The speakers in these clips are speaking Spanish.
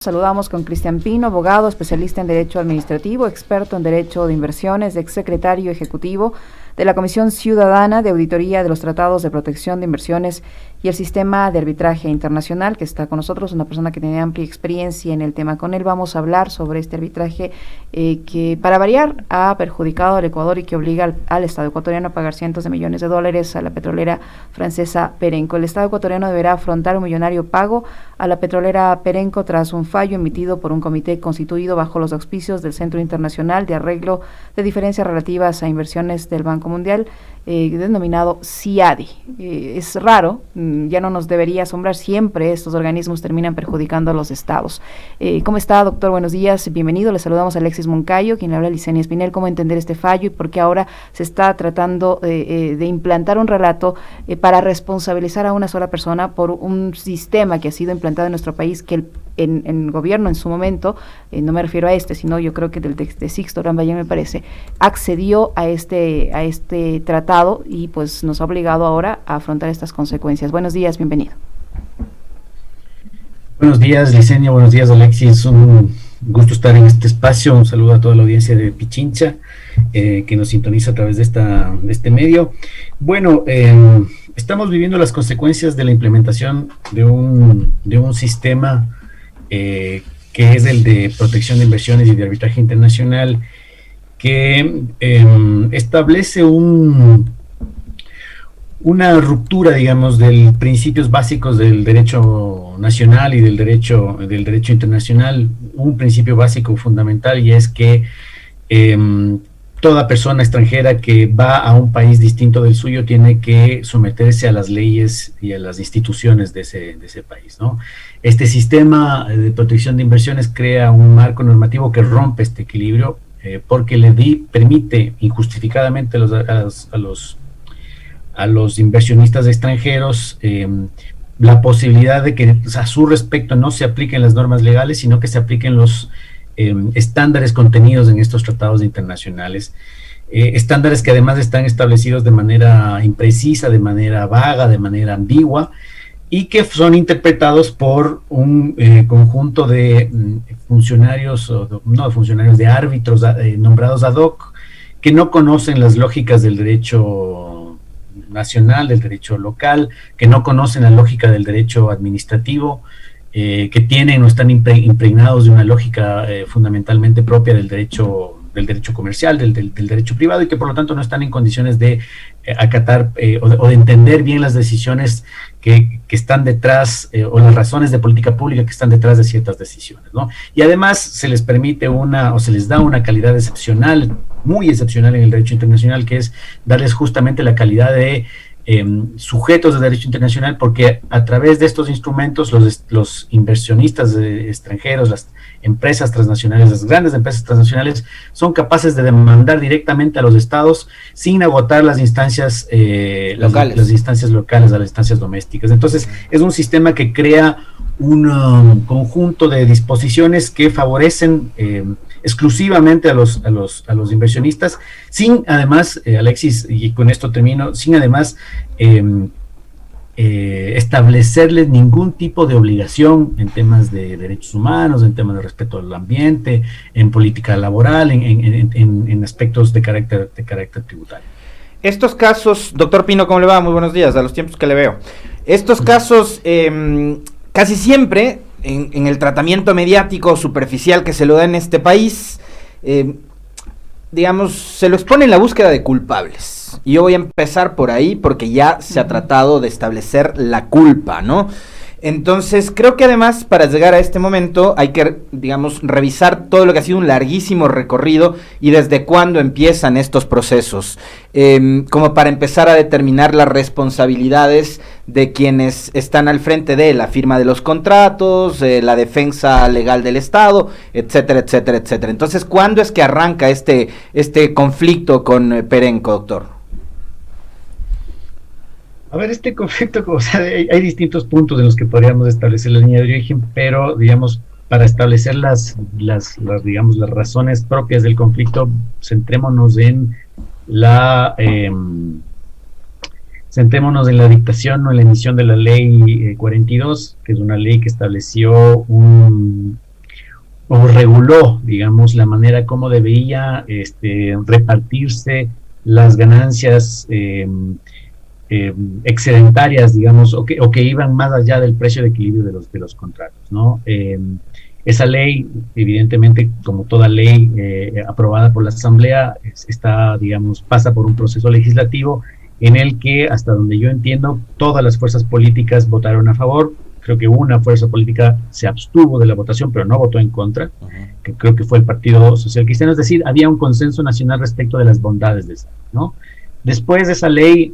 Saludamos con Cristian Pino, abogado, especialista en Derecho Administrativo, experto en Derecho de Inversiones, exsecretario ejecutivo de la Comisión Ciudadana de Auditoría de los Tratados de Protección de Inversiones y el Sistema de Arbitraje Internacional, que está con nosotros, una persona que tiene amplia experiencia en el tema. Con él vamos a hablar sobre este arbitraje que, para variar, ha perjudicado al Ecuador y que obliga al Estado ecuatoriano a pagar cientos de millones de dólares a la petrolera francesa Perenco. El Estado ecuatoriano deberá afrontar un millonario pago a la petrolera Perenco tras un fallo emitido por un comité constituido bajo los auspicios del Centro Internacional de Arreglo de Diferencias Relativas a Inversiones del Banco Mundial, denominado CIADI. Es raro, ya no nos debería asombrar, siempre estos organismos terminan perjudicando a los estados. ¿Cómo está, doctor? Buenos días, bienvenido. Le saludamos a Alexis Moncayo, quien le habla a Licenia Espinel. ¿Cómo entender este fallo y por qué ahora se está tratando de implantar un relato para responsabilizar a una sola persona por un sistema que ha sido implantado en nuestro país, que el gobierno en su momento, no me refiero a este, sino yo creo que de Sixto Lambayen, me parece, accedió a este tratado y pues nos ha obligado ahora a afrontar estas consecuencias? Buenos días, bienvenido. Buenos días, Licenia, buenos días, Alexis, un gusto estar en este espacio. Un saludo a toda la audiencia de Pichincha que nos sintoniza a través de este medio. Bueno, estamos viviendo las consecuencias de la implementación de un sistema que es el de protección de inversiones y de arbitraje internacional, que establece una ruptura, digamos, de principios básicos del derecho nacional y del derecho internacional. Un principio básico fundamental, y es que toda persona extranjera que va a un país distinto del suyo tiene que someterse a las leyes y a las instituciones de ese país, ¿no? Este sistema de protección de inversiones crea un marco normativo que rompe este equilibrio, porque permite injustificadamente a los inversionistas extranjeros la posibilidad de que a su respecto no se apliquen las normas legales, sino que se apliquen los estándares contenidos en estos tratados internacionales, estándares que además están establecidos de manera imprecisa, de manera vaga, de manera ambigua, y que son interpretados por un conjunto de funcionarios, de árbitros nombrados ad hoc, que no conocen las lógicas del derecho nacional, del derecho local, que no conocen la lógica del derecho administrativo, que tienen o están impregnados de una lógica fundamentalmente propia del derecho comercial, del derecho privado, y que por lo tanto no están en condiciones de acatar o de entender bien las decisiones que están detrás, o las razones de política pública que están detrás de ciertas decisiones, ¿no? Y además se les permite se les da una calidad excepcional, muy excepcional en el derecho internacional, que es darles justamente la calidad de sujetos de derecho internacional, porque a través de estos instrumentos los inversionistas extranjeros, las empresas transnacionales, las grandes empresas transnacionales, son capaces de demandar directamente a los estados sin agotar las instancias locales, las instancias locales, a las instancias domésticas. Entonces es un sistema que crea un conjunto de disposiciones que favorecen exclusivamente a los inversionistas, sin además, Alexis, y con esto termino, sin además establecerles ningún tipo de obligación en temas de derechos humanos, en temas de respeto al ambiente, en política laboral, en aspectos de carácter tributario. Estos casos, doctor Pino, ¿cómo le va? Muy buenos días, a los tiempos que le veo. Estos casos casi siempre, en el tratamiento mediático superficial que se lo da en este país, digamos, se lo expone en la búsqueda de culpables. Y yo voy a empezar por ahí porque ya se ha tratado de establecer la culpa, ¿no? Entonces, creo que además, para llegar a este momento, hay que, digamos, revisar todo lo que ha sido un larguísimo recorrido y desde cuándo empiezan estos procesos, como para empezar a determinar las responsabilidades de quienes están al frente de la firma de los contratos, la defensa legal del Estado, etcétera, etcétera, etcétera. Entonces, ¿cuándo es que arranca este conflicto con Perenco, doctor? A ver, este conflicto, o sea, hay distintos puntos en los que podríamos establecer la línea de origen, pero, digamos, para establecer digamos, las razones propias del conflicto, centrémonos en la dictación o en la emisión de la ley 42, que es una ley que estableció un o reguló, digamos, la manera como debía repartirse las ganancias excedentarias, digamos, o que iban más allá del precio de equilibrio de los contratos, ¿no? Esa ley, evidentemente, como toda ley aprobada por la Asamblea, digamos, pasa por un proceso legislativo en el que, hasta donde yo entiendo, todas las fuerzas políticas votaron a favor. Creo que una fuerza política se abstuvo de la votación, pero no votó en contra, que creo que fue el Partido Social Cristiano. Es decir, había un consenso nacional respecto de las bondades de esa, ¿no? Después de esa ley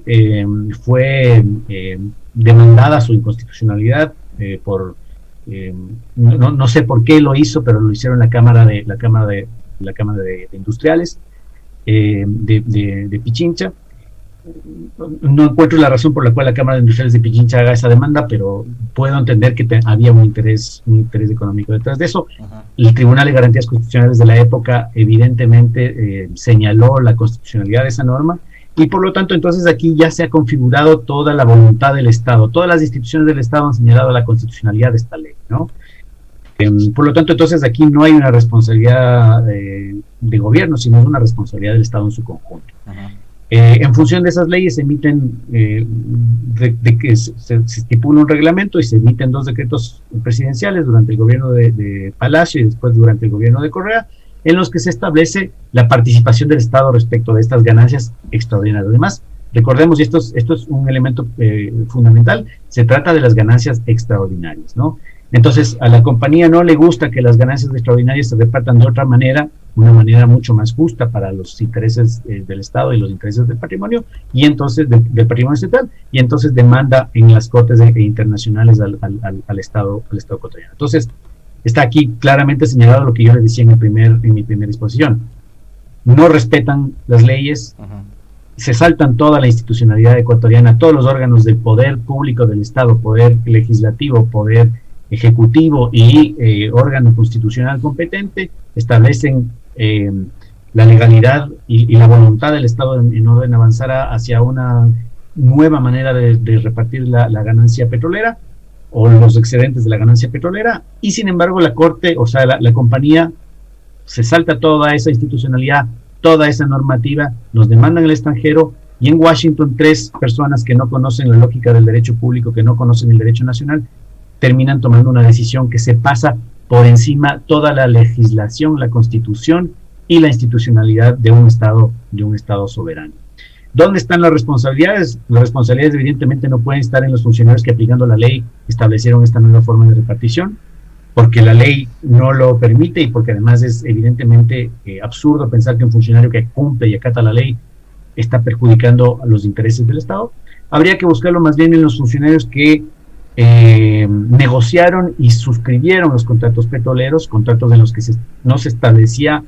fue demandada su inconstitucionalidad por no sé por qué lo hizo, pero lo hicieron la Cámara de Industriales de Pichincha. No encuentro la razón por la cual la Cámara de Industriales de Pichincha haga esa demanda, pero puedo entender que había un interés económico detrás de eso. El Tribunal de Garantías Constitucionales de la época evidentemente señaló la constitucionalidad de esa norma, y por lo tanto entonces aquí ya se ha configurado toda la voluntad del Estado. Todas las instituciones del Estado han señalado la constitucionalidad de esta ley, ¿no? Por lo tanto, entonces aquí no hay una responsabilidad de gobierno, sino una responsabilidad del Estado en su conjunto. En función de esas leyes se emiten, de que se estipula un reglamento y se emiten 2 decretos presidenciales durante el gobierno de Palacio y después durante el gobierno de Correa, en los que se establece la participación del Estado respecto de estas ganancias extraordinarias. Además, recordemos, y esto es un elemento fundamental, se trata de las ganancias extraordinarias, ¿no? Entonces, a la compañía no le gusta que las ganancias extraordinarias se repartan de otra manera, una manera mucho más justa para los intereses del Estado y los intereses del patrimonio, y entonces del patrimonio estatal, y entonces demanda en las cortes internacionales al Estado ecuatoriano. Entonces, está aquí claramente señalado lo que yo les decía en mi primera exposición. No respetan las leyes, se saltan toda la institucionalidad ecuatoriana, todos los órganos del poder público del Estado, poder legislativo, poder ejecutivo y órgano constitucional competente, establecen la legalidad y la voluntad del Estado en orden a avanzar hacia una nueva manera de repartir la ganancia petrolera o los excedentes de la ganancia petrolera, y sin embargo la Corte, o sea, la compañía se salta toda esa institucionalidad, toda esa normativa, nos demandan el extranjero, y en Washington 3 personas que no conocen la lógica del derecho público, que no conocen el derecho nacional, terminan tomando una decisión que se pasa por encima toda la legislación, la constitución y la institucionalidad de un Estado soberano. ¿Dónde están las responsabilidades? Las responsabilidades evidentemente no pueden estar en los funcionarios que, aplicando la ley, establecieron esta nueva forma de repartición, porque la ley no lo permite y porque además es evidentemente absurdo pensar que un funcionario que cumple y acata la ley está perjudicando a los intereses del Estado. Habría que buscarlo más bien en los funcionarios que negociaron y suscribieron los contratos petroleros, contratos en los que no se establecía,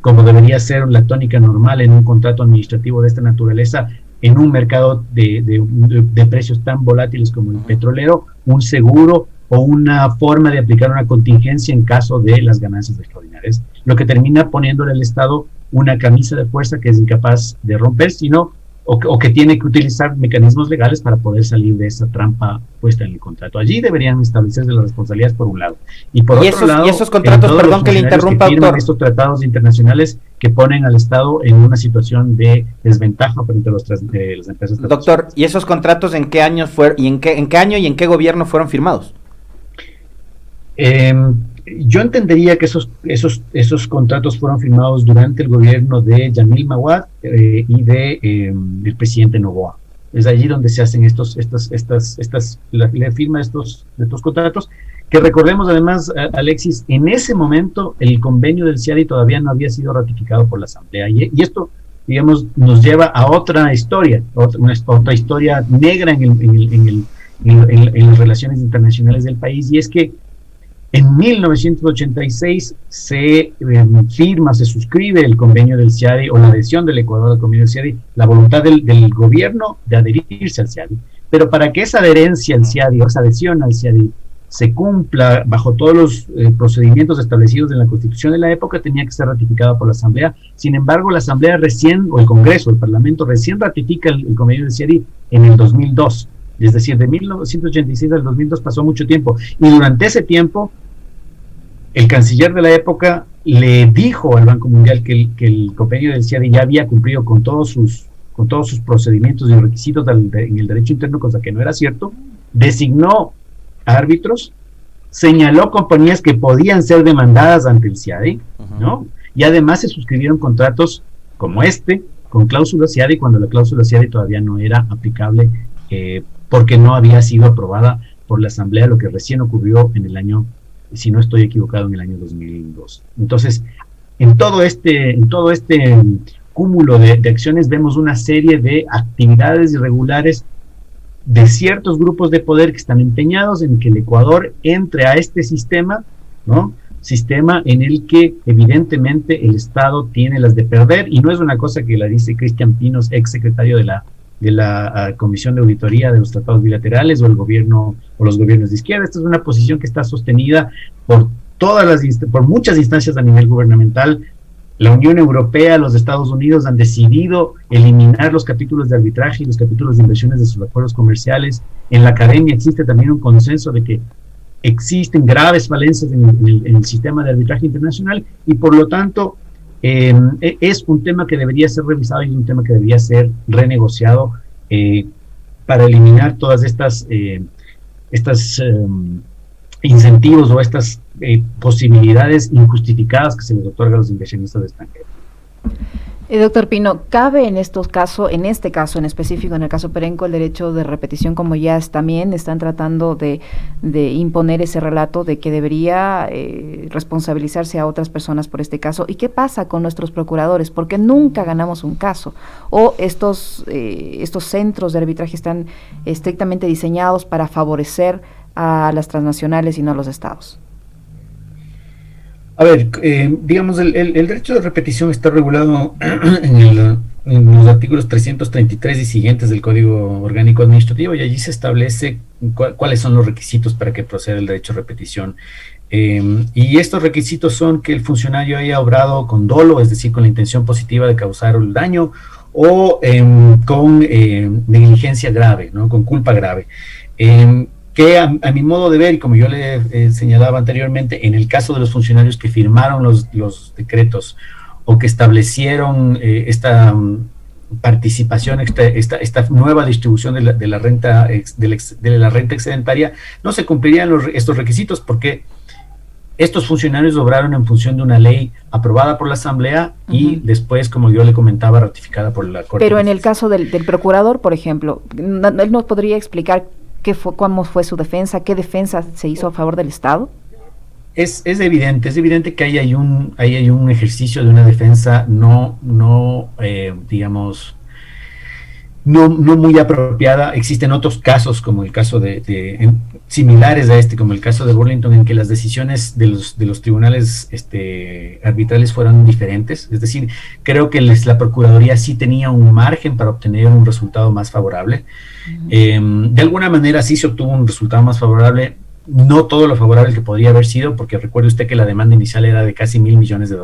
como debería ser la tónica normal en un contrato administrativo de esta naturaleza, en un mercado de precios tan volátiles como el petrolero, un seguro o una forma de aplicar una contingencia en caso de las ganancias extraordinarias, lo que termina poniéndole al Estado una camisa de fuerza que es incapaz de romper, sino o que tiene que utilizar mecanismos legales para poder salir de esa trampa puesta en el contrato. Allí deberían establecerse las responsabilidades por un lado. Y por otro lado, y esos contratos, perdón que le interrumpa, doctor, estos tratados internacionales que ponen al Estado en una situación de desventaja frente a las empresas. Doctor, ¿y esos contratos en qué años fueron, y en qué año y en qué gobierno fueron firmados? Yo entendería que esos contratos fueron firmados durante el gobierno de Yamil Maguad y del presidente Noboa. Es allí donde se hacen la firma de estos contratos, que recordemos además, Alexis, en ese momento el convenio del CIADI todavía no había sido ratificado por la Asamblea, y esto, digamos, nos lleva a otra historia, otra historia negra en las relaciones internacionales del país, y es que en 1986 se suscribe el convenio del CIADI, o la adhesión del Ecuador al convenio del CIADI, la voluntad del gobierno de adherirse al CIADI. Pero para que esa adherencia al CIADI, o esa adhesión al CIADI, se cumpla bajo todos los procedimientos establecidos en la Constitución de la época, tenía que ser ratificada por la Asamblea. Sin embargo, la Asamblea o el Congreso, el Parlamento, recién ratifica el convenio del CIADI en el 2002. Es decir, de 1986 al 2002 pasó mucho tiempo, y durante ese tiempo el canciller de la época le dijo al Banco Mundial que el convenio del CIADI ya había cumplido con todos sus procedimientos y requisitos en el derecho interno, cosa que no era cierto, designó árbitros, señaló compañías que podían ser demandadas ante el CIADI, ¿no? Y además se suscribieron contratos como con cláusula CIADI, cuando la cláusula CIADI todavía no era aplicable, porque no había sido aprobada por la Asamblea, lo que recién ocurrió en el año, si no estoy equivocado, en el año 2002. Entonces, en todo este cúmulo de acciones vemos una serie de actividades irregulares de ciertos grupos de poder que están empeñados en que el Ecuador entre a este sistema, ¿no? Sistema en el que evidentemente el Estado tiene las de perder, y no es una cosa que la dice Cristian Pinos, ex secretario de la Comisión de Auditoría de los Tratados Bilaterales, o el gobierno o los gobiernos de izquierda. Esta es una posición que está sostenida por muchas instancias a nivel gubernamental. La Unión Europea, los Estados Unidos han decidido eliminar los capítulos de arbitraje y los capítulos de inversiones de sus acuerdos comerciales. En la academia existe también un consenso de que existen graves falencias en el sistema de arbitraje internacional, y por lo tanto es un tema que debería ser revisado y es un tema que debería ser renegociado para eliminar todas estas incentivos o estas posibilidades injustificadas que se les otorga a los inversionistas extranjeros. Doctor Pino, ¿cabe en este caso en específico, en el caso Perenco, el derecho de repetición, como ya también están tratando de imponer ese relato de que debería responsabilizarse a otras personas por este caso? ¿Y qué pasa con nuestros procuradores? Porque nunca ganamos un caso. ¿O estos centros de arbitraje están estrictamente diseñados para favorecer a las transnacionales y no a los estados? A ver, digamos, el derecho de repetición está regulado en los artículos 333 y siguientes del Código Orgánico Administrativo, y allí se establece cuáles son los requisitos para que proceda el derecho de repetición. Y estos requisitos son que el funcionario haya obrado con dolo, es decir, con la intención positiva de causar el daño, o con negligencia grave, ¿no? Con culpa grave. Que a mi modo de ver, y como yo le señalaba anteriormente, en el caso de los funcionarios que firmaron los decretos o que establecieron esta participación, esta nueva distribución de la renta excedentaria, no se cumplirían estos requisitos, porque estos funcionarios obraron en función de una ley aprobada por la Asamblea y después, como yo le comentaba, ratificada por la Corte. Pero en el caso del procurador, por ejemplo, ¿él nos podría explicar cómo fue su defensa, qué defensa se hizo a favor del Estado? Es evidente que ahí hay un ejercicio de una defensa no muy apropiada. Existen otros casos, como el caso similares a como el caso de Burlington, en que las decisiones de los tribunales arbitrales fueron diferentes. Es decir, creo que la Procuraduría sí tenía un margen para obtener un resultado más favorable. De alguna manera sí se obtuvo un resultado más favorable, no todo lo favorable que podría haber sido, porque recuerde usted que la demanda inicial era de casi $1,000 millones.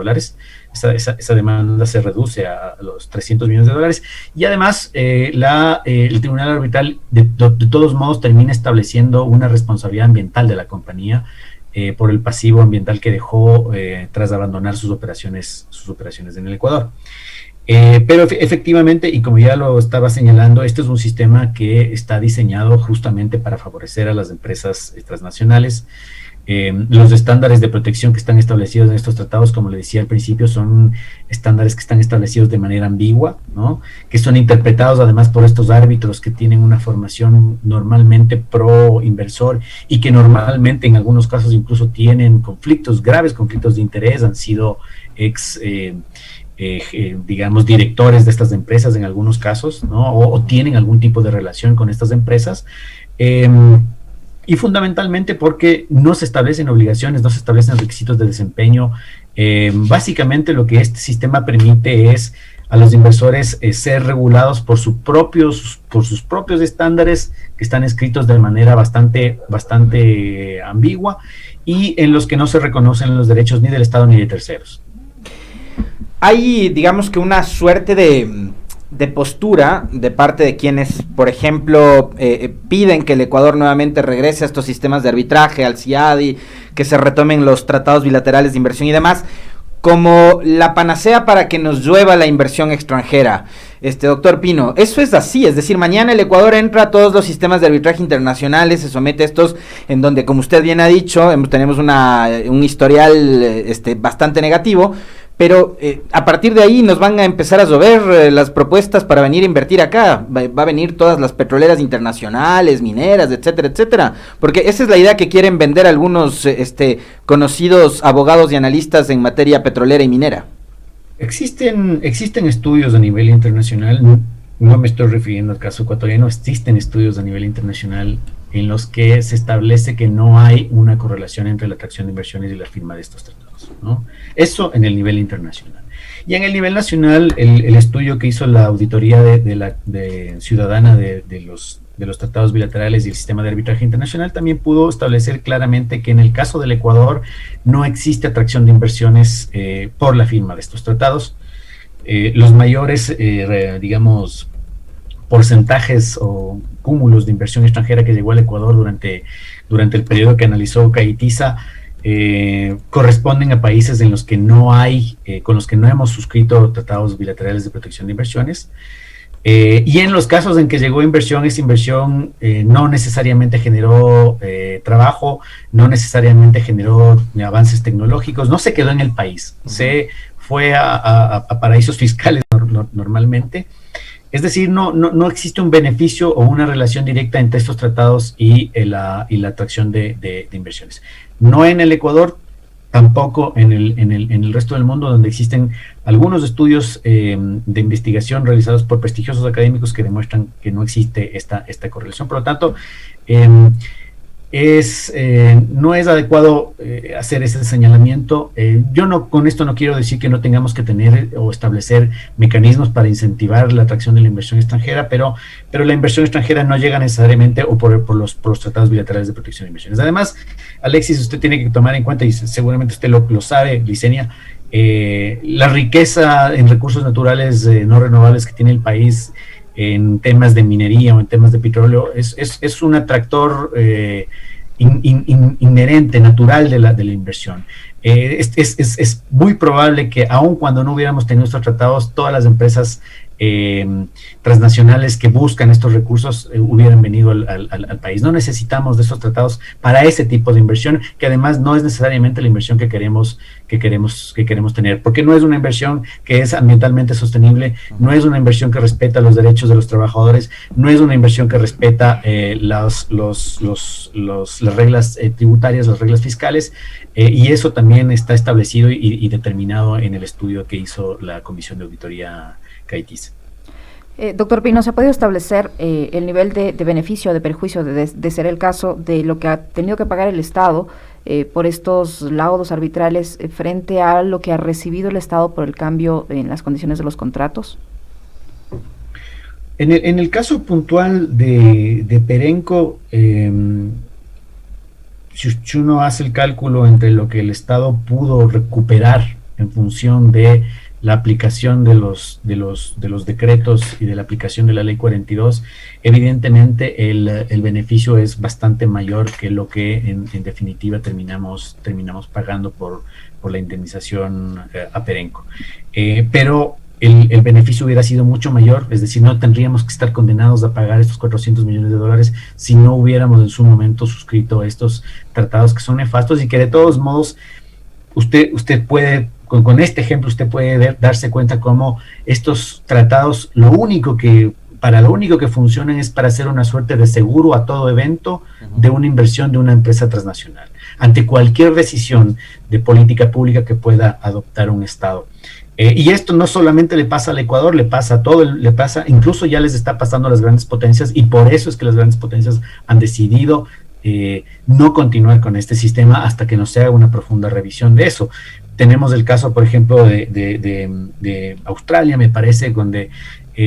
Esa demanda se reduce a los $300 millones, y además el tribunal arbitral de todos modos termina estableciendo una responsabilidad ambiental de la compañía por el pasivo ambiental que dejó tras abandonar sus operaciones en el Ecuador. Pero efectivamente, y como ya lo estaba señalando, este es un sistema que está diseñado justamente para favorecer a las empresas transnacionales. Los estándares de protección que están establecidos en estos tratados, como le decía al principio, son estándares que están establecidos de manera ambigua, ¿no? Que son interpretados además por estos árbitros que tienen una formación normalmente pro inversor y que normalmente en algunos casos incluso tienen graves conflictos de interés, han sido digamos, directores de estas empresas en algunos casos, ¿no? O tienen algún tipo de relación con estas empresas, y fundamentalmente porque no se establecen obligaciones, no se establecen requisitos de desempeño. Básicamente lo que este sistema permite es a los inversores ser regulados por sus propios estándares, que están escritos de manera bastante ambigua, y en los que no se reconocen los derechos ni del Estado ni de terceros. Hay, digamos que una suerte de de postura de parte de quienes, por ejemplo, piden que el Ecuador nuevamente regrese a estos sistemas de arbitraje, al CIADI, que se retomen los tratados bilaterales de inversión y demás, como la panacea para que nos llueva la inversión extranjera. Doctor Pino, eso es así, es decir, mañana el Ecuador entra a todos los sistemas de arbitraje internacionales, se somete a estos, en donde, como usted bien ha dicho, tenemos un historial bastante negativo, pero a partir de ahí nos van a empezar a llover las propuestas para venir a invertir acá. Va a venir todas las petroleras internacionales, mineras, etcétera, etcétera, porque esa es la idea que quieren vender algunos conocidos abogados y analistas en materia petrolera y minera. Existen estudios a nivel internacional, no me estoy refiriendo al caso ecuatoriano, existen estudios a nivel internacional en los que se establece que no hay una correlación entre la atracción de inversiones y la firma de estos tratados, ¿no? Eso en el nivel internacional. Y en el nivel nacional, el estudio que hizo la auditoría ciudadana de los tratados bilaterales y el sistema de arbitraje internacional también pudo establecer claramente que en el caso del Ecuador no existe atracción de inversiones por la firma de estos tratados. Los mayores, digamos, porcentajes o cúmulos de inversión extranjera que llegó al Ecuador durante el periodo que analizó CAITISA corresponden a países en los que no hay, con los que no hemos suscrito tratados bilaterales de protección de inversiones. Y en los casos en que llegó inversión, esa inversión no necesariamente generó trabajo, no necesariamente generó avances tecnológicos, no se quedó en el país, se fue a paraísos fiscales normalmente. Es decir, no existe un beneficio o una relación directa entre estos tratados y la atracción de inversiones. No en el Ecuador, tampoco en el resto del mundo, donde existen algunos estudios de investigación realizados por prestigiosos académicos que demuestran que no existe esta correlación. Por lo tanto, no es adecuado hacer ese señalamiento. Yo con esto no quiero decir que no tengamos que tener o establecer mecanismos para incentivar la atracción de la inversión extranjera, pero la inversión extranjera no llega necesariamente o por los tratados bilaterales de protección de inversiones. Además, Alexis, usted tiene que tomar en cuenta, y seguramente usted lo sabe, Licenia, la riqueza en recursos naturales no renovables que tiene el país en temas de minería o en temas de petróleo es un atractor inherente, natural de la inversión. Es muy probable que aun cuando no hubiéramos tenido estos tratados, todas las empresas transnacionales que buscan estos recursos hubieran venido al país. No necesitamos de estos tratados para ese tipo de inversión, que además no es necesariamente la inversión que queremos tener, porque no es una inversión que es ambientalmente sostenible, no es una inversión que respeta los derechos de los trabajadores, no es una inversión que respeta las reglas tributarias, las reglas fiscales, y eso también está establecido y determinado en el estudio que hizo la Comisión de Auditoría CAITISA. Doctor Pino, ¿se ha podido establecer el nivel de beneficio o de perjuicio de ser el caso de lo que ha tenido que pagar el Estado por estos laudos arbitrales frente a lo que ha recibido el Estado por el cambio en las condiciones de los contratos? En el caso puntual de Perenco, si uno hace el cálculo entre lo que el Estado pudo recuperar en función de la aplicación de los decretos y de la aplicación de la Ley 42, evidentemente el beneficio es bastante mayor que lo que en definitiva terminamos pagando por la indemnización a Perenco. Pero el beneficio hubiera sido mucho mayor, es decir, no tendríamos que estar condenados a pagar estos 400 millones de dólares si no hubiéramos en su momento suscrito estos tratados que son nefastos y que de todos modos usted puede, con este ejemplo, usted puede darse cuenta cómo estos tratados para lo único que funcionan es para hacer una suerte de seguro a todo evento de una inversión de una empresa transnacional, ante cualquier decisión de política pública que pueda adoptar un Estado. Y esto no solamente le pasa al Ecuador, le pasa incluso ya les está pasando a las grandes potencias, y por eso es que las grandes potencias han decidido no continuar con este sistema hasta que no se haga una profunda revisión de eso. Tenemos el caso, por ejemplo, de Australia, me parece, donde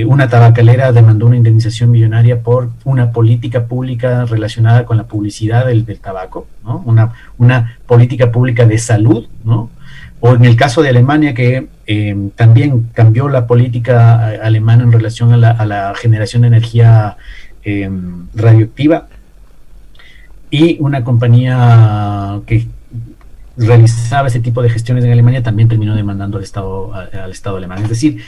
una tabacalera demandó una indemnización millonaria por una política pública relacionada con la publicidad del tabaco, ¿no? Una política pública de salud, ¿no? o en el caso de Alemania, que también cambió la política alemana en relación a la generación de energía radioactiva, y una compañía que realizaba ese tipo de gestiones en Alemania también terminó demandando al Estado alemán. Es decir,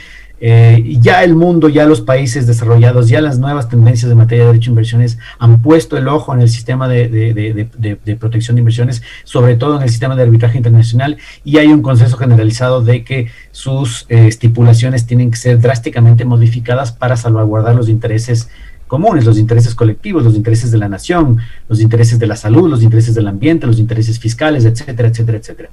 ya el mundo, ya los países desarrollados, ya las nuevas tendencias de materia de derecho de inversiones han puesto el ojo en el sistema de protección de inversiones, sobre todo en el sistema de arbitraje internacional, y hay un consenso generalizado de que sus estipulaciones tienen que ser drásticamente modificadas para salvaguardar los intereses comunes, los intereses colectivos, los intereses de la nación, los intereses de la salud, los intereses del ambiente, los intereses fiscales, etcétera, etcétera, etcétera.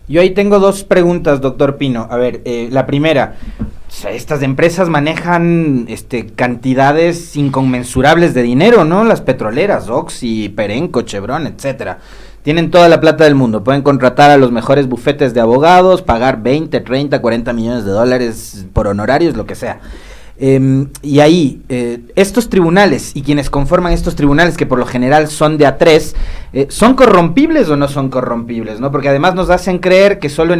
Yo ahí tengo dos preguntas, doctor Pino. A ver, la primera, o sea, estas empresas manejan cantidades inconmensurables de dinero, ¿no? Las petroleras, Oxy, Perenco, Chevron, etcétera. Tienen toda la plata del mundo, pueden contratar a los mejores bufetes de abogados, pagar 20, 30, 40 millones de dólares por honorarios, lo que sea. Y ahí, estos tribunales y quienes conforman estos tribunales, que por lo general son de A3, ¿son corrompibles o no son corrompibles? ¿No? Porque además nos hacen creer que solo en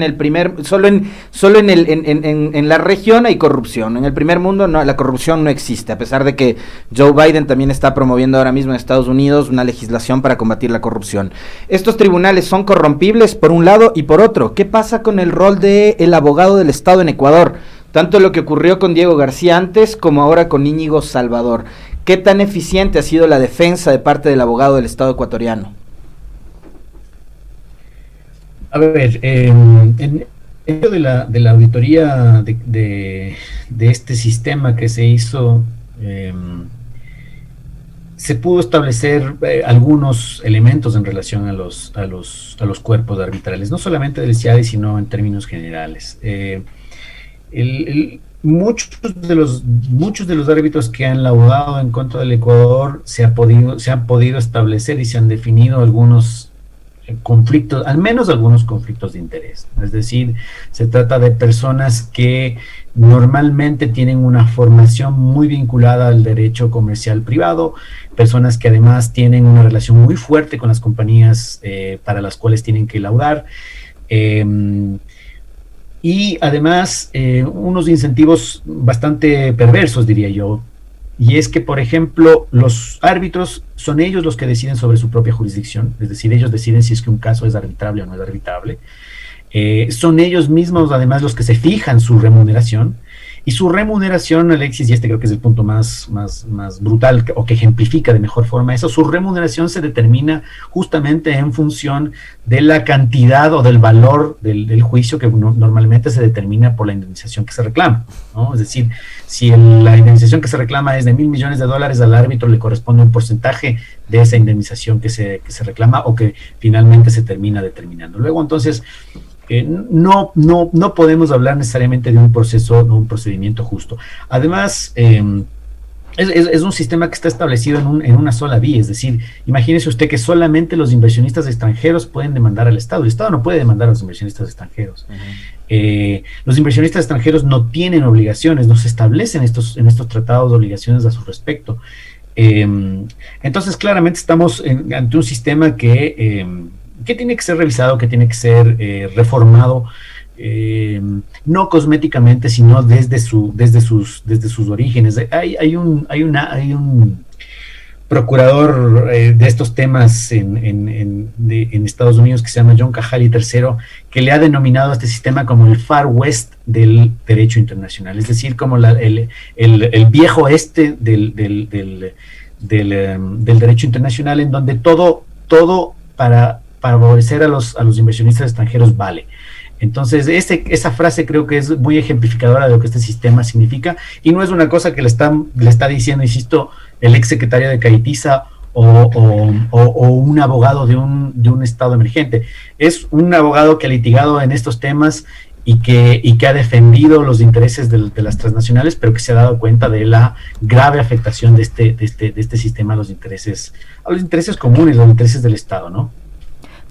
la región hay corrupción. En el primer mundo no, la corrupción no existe, a pesar de que Joe Biden también está promoviendo ahora mismo en Estados Unidos una legislación para combatir la corrupción. Estos tribunales son corrompibles por un lado, y por otro, ¿qué pasa con el rol del abogado del Estado en Ecuador? Tanto lo que ocurrió con Diego García antes como ahora con Íñigo Salvador. ¿Qué tan eficiente ha sido la defensa de parte del abogado del Estado ecuatoriano? A ver, en medio de la auditoría de este sistema que se hizo, se pudo establecer algunos elementos en relación a los cuerpos arbitrales, no solamente del CIADI, sino en términos generales. Muchos de los árbitros que han laudado en contra del Ecuador se han podido establecer y se han definido algunos conflictos, al menos algunos conflictos de interés. Es decir, se trata de personas que normalmente tienen una formación muy vinculada al derecho comercial privado, personas que además tienen una relación muy fuerte con las compañías para las cuales tienen que laudar, y además unos incentivos bastante perversos, diría yo, y es que, por ejemplo, los árbitros son ellos los que deciden sobre su propia jurisdicción, es decir, ellos deciden si es que un caso es arbitrable o no es arbitrable. Son ellos mismos, además, los que se fijan su remuneración, y su remuneración, Alexis, y este creo que es el punto más brutal, o que ejemplifica de mejor forma eso, su remuneración se determina justamente en función de la cantidad o del valor del juicio, que normalmente se determina por la indemnización que se reclama, ¿no? Es decir, si la indemnización que se reclama es de $1,000 millones, al árbitro le corresponde un porcentaje de esa indemnización que se reclama o que finalmente se termina determinando. Luego, entonces, no podemos hablar necesariamente de un procedimiento justo. Además, es un sistema que está establecido en una sola vía, es decir, imagínese usted que solamente los inversionistas extranjeros pueden demandar al Estado. El Estado no puede demandar a los inversionistas extranjeros. Los inversionistas extranjeros no tienen obligaciones, no se establecen en estos tratados de obligaciones a su respecto. Entonces, claramente estamos ante un sistema que tiene que ser revisado, que tiene que ser reformado, no cosméticamente, sino desde sus orígenes. Hay un procurador de estos temas en Estados Unidos que se llama John Cajali III, que le ha denominado a este sistema como el Far West del derecho internacional, es decir, como el viejo este del derecho internacional, en donde todo para favorecer a los inversionistas extranjeros vale. Entonces, esa frase creo que es muy ejemplificadora de lo que este sistema significa, y no es una cosa que le está diciendo, insisto, el ex secretario de Caitiza o un abogado de un estado emergente. Es un abogado que ha litigado en estos temas y que ha defendido los intereses de las transnacionales, pero que se ha dado cuenta de la grave afectación de este sistema a los intereses comunes, los intereses del Estado, ¿no?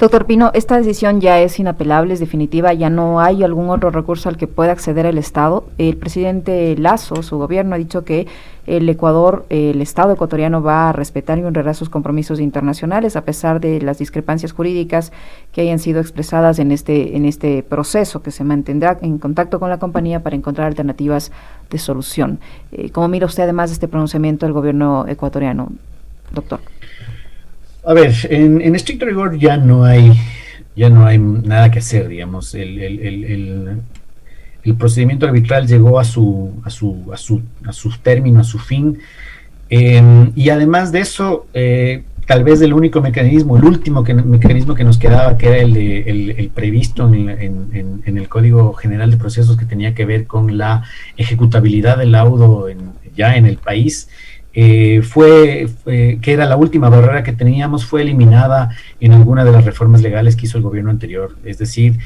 Doctor Pino, esta decisión ya es inapelable, es definitiva, ya no hay algún otro recurso al que pueda acceder el Estado. El presidente Lasso, su gobierno, ha dicho que el Ecuador, el Estado ecuatoriano va a respetar y honrar sus compromisos internacionales a pesar de las discrepancias jurídicas que hayan sido expresadas en este proceso, que se mantendrá en contacto con la compañía para encontrar alternativas de solución. ¿Cómo mira usted además de este pronunciamiento del gobierno ecuatoriano, doctor? A ver, en estricto rigor ya no hay nada que hacer, digamos. El procedimiento arbitral llegó a su término, a su fin, y además de eso, tal vez el último mecanismo que nos quedaba, que era el previsto en el Código General de Procesos, que tenía que ver con la ejecutabilidad del laudo ya en el país, que era la última barrera que teníamos, fue eliminada en alguna de las reformas legales que hizo el gobierno anterior. Es decir,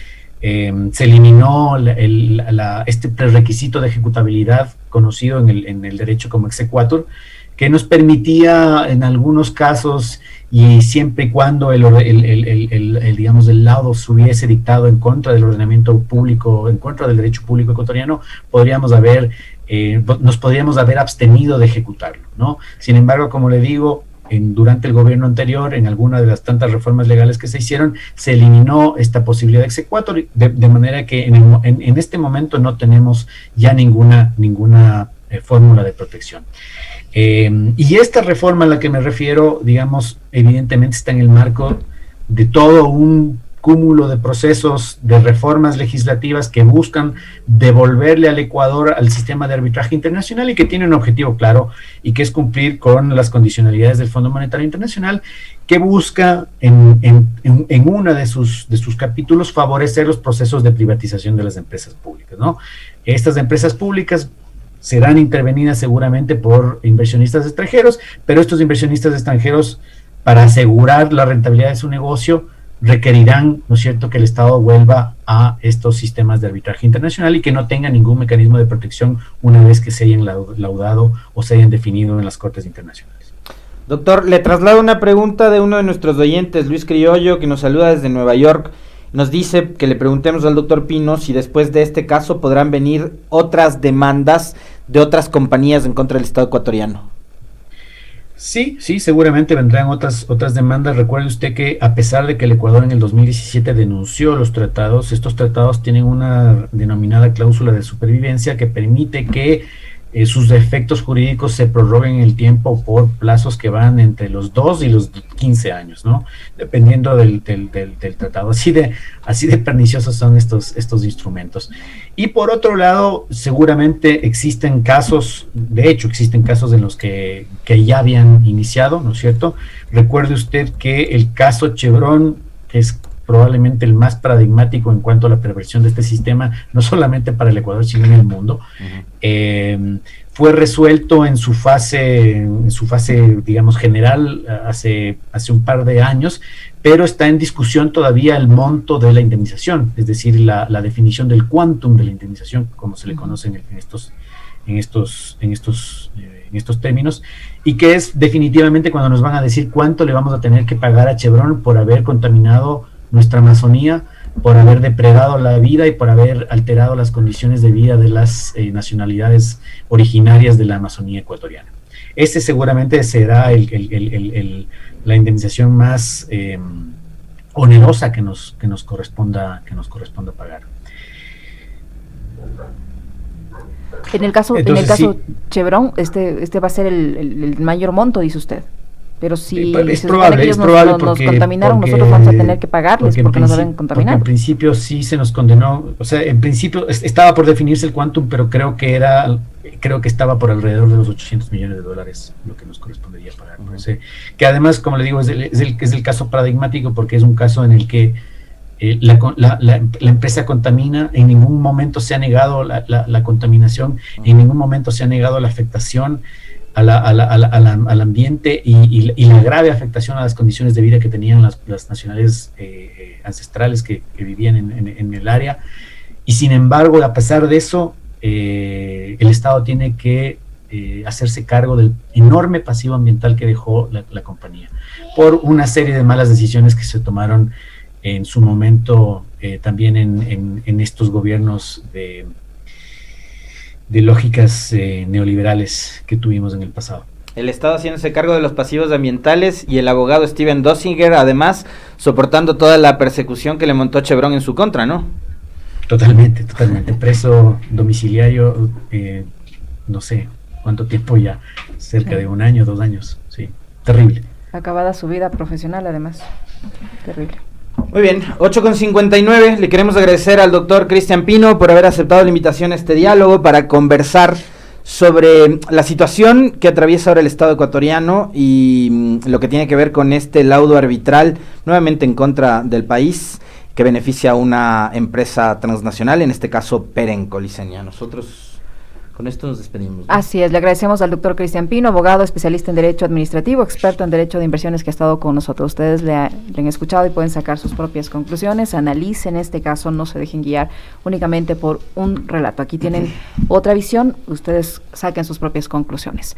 se eliminó este prerequisito de ejecutabilidad conocido en el derecho como exequatur, que nos permitía en algunos casos, y siempre y cuando digamos, el laudo se hubiese dictado en contra del ordenamiento público, en contra del derecho público ecuatoriano, nos podríamos haber abstenido de ejecutarlo, ¿no? Sin embargo, como le digo, durante el gobierno anterior, en alguna de las tantas reformas legales que se hicieron, se eliminó esta posibilidad de exequatur, de manera que en este momento no tenemos ya ninguna fórmula de protección. Y esta reforma a la que me refiero, digamos, evidentemente está en el marco de todo un cúmulo de procesos, de reformas legislativas que buscan devolverle al Ecuador al sistema de arbitraje internacional, y que tiene un objetivo claro, y que es cumplir con las condicionalidades del Fondo Monetario Internacional, que busca en uno de sus capítulos favorecer los procesos de privatización de las empresas públicas, ¿no? Estas empresas públicas serán intervenidas seguramente por inversionistas extranjeros, pero estos inversionistas extranjeros, para asegurar la rentabilidad de su negocio, requerirán, ¿no es cierto?, que el Estado vuelva a estos sistemas de arbitraje internacional y que no tenga ningún mecanismo de protección una vez que se hayan laudado o se hayan definido en las Cortes Internacionales. Doctor, le traslado una pregunta de uno de nuestros oyentes, Luis Criollo, que nos saluda desde Nueva York. Nos dice que le preguntemos al doctor Pino si después de este caso podrán venir otras demandas de otras compañías en contra del Estado ecuatoriano. Sí, seguramente vendrán otras demandas. Recuerde usted que a pesar de que el Ecuador en el 2017 denunció los tratados, estos tratados tienen una denominada cláusula de supervivencia que permite que sus efectos jurídicos se prorroguen en el tiempo por plazos que van entre los 2 y los 15 años, ¿no? Dependiendo del tratado. Así de perniciosos son estos instrumentos. Y por otro lado, seguramente existen casos en los que ya habían iniciado, ¿no es cierto? Recuerde usted que el caso Chevron, que es probablemente el más paradigmático en cuanto a la perversión de este sistema, no solamente para el Ecuador, sino en el mundo, fue resuelto en su fase, digamos, general hace un par de años, pero está en discusión todavía el monto de la indemnización, es decir, la definición del quantum de la indemnización, como se le conoce en estos términos, y que es definitivamente cuando nos van a decir cuánto le vamos a tener que pagar a Chevron por haber contaminado nuestra Amazonía, por haber depredado la vida y por haber alterado las condiciones de vida de las nacionalidades originarias de la Amazonía ecuatoriana. Este seguramente será la indemnización más onerosa que nos corresponda pagar. En el caso Chevron, este va a ser el mayor monto, dice usted. Pero si es probable, ellos nos contaminaron, nosotros vamos a tener que pagarles porque nos deben contaminar. Porque en principio sí se nos condenó, o sea, en principio estaba por definirse el quantum, pero creo que estaba por alrededor de los $800 millones lo que nos correspondería pagar. Que además, como le digo, es el caso paradigmático, porque es un caso en el que la empresa contamina, en ningún momento se ha negado la contaminación, en ningún momento se ha negado la afectación al ambiente y la grave afectación a las condiciones de vida que tenían las nacionales ancestrales que vivían en el área, y sin embargo, a pesar de eso, el Estado tiene que hacerse cargo del enorme pasivo ambiental que dejó la compañía, por una serie de malas decisiones que se tomaron en su momento también en estos gobiernos de lógicas neoliberales que tuvimos en el pasado. El Estado haciéndose cargo de los pasivos ambientales y el abogado Steven Dosinger, además, soportando toda la persecución que le montó Chevron en su contra, ¿no? Totalmente. Preso domiciliario, no sé cuánto tiempo ya, cerca de 1 año, 2 años, sí, terrible. Acabada su vida profesional, además, terrible. Muy bien, 8:59, le queremos agradecer al doctor Cristian Pino por haber aceptado la invitación a este diálogo para conversar sobre la situación que atraviesa ahora el Estado ecuatoriano y lo que tiene que ver con este laudo arbitral nuevamente en contra del país que beneficia a una empresa transnacional, en este caso Perenco, Licenia. Nosotros con esto nos despedimos, ¿no? Así es, le agradecemos al doctor Cristian Pino, abogado, especialista en Derecho Administrativo, experto en Derecho de Inversiones, que ha estado con nosotros. Ustedes le han escuchado y pueden sacar sus propias conclusiones, analicen este caso, no se dejen guiar únicamente por un relato. Aquí tienen otra visión, ustedes saquen sus propias conclusiones.